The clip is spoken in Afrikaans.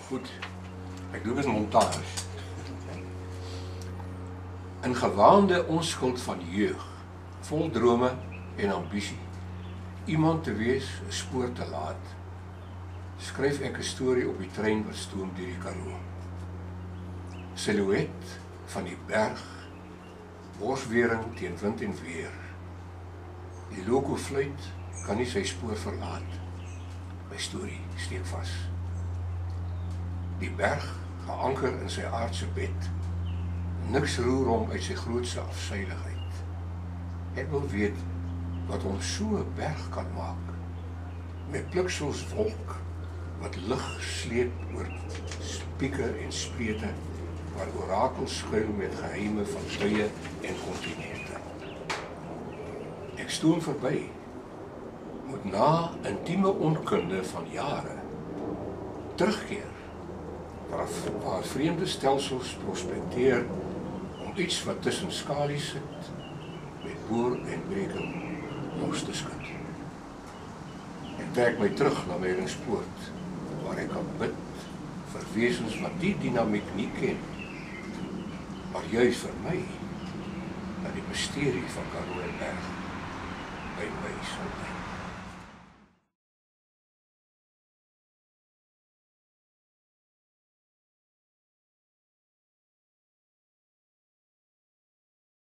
Goed, ek doen eens montage. In gewaande onskuld van jeug, vol drome en ambisie, iemand te wees, 'n spoor te laat, skryf ek 'n storie op die trein wat stoom deur die Karoo. Silhouet van die berg, borswering teen wind en weer. Die loko fluit kan nie sy spoor verlaat. My storie steek vas. Die berg, geanker in sy aardse bed, niks roer hom uit sy grootste afsyligheid. Ek wil weet wat hom so 'n berg kan maak, met bliksels wolk, wat lig sleep oor spieke en sprete, waar orakels skuil met geheime van tye en kontinente. Ek stoom verby, moet na intieme onkunde van jare terugkeer, waar vreemde stelsels prospekteer om iets wat tussen skalies sit, met boor en breking los te skud. Ek trek my terug na my lingspoort, waar ek kan bid vir wesens wat die dinamiek nie ken, maar juist vir my, dat die misterie van Karoo en Berg by my sal bly.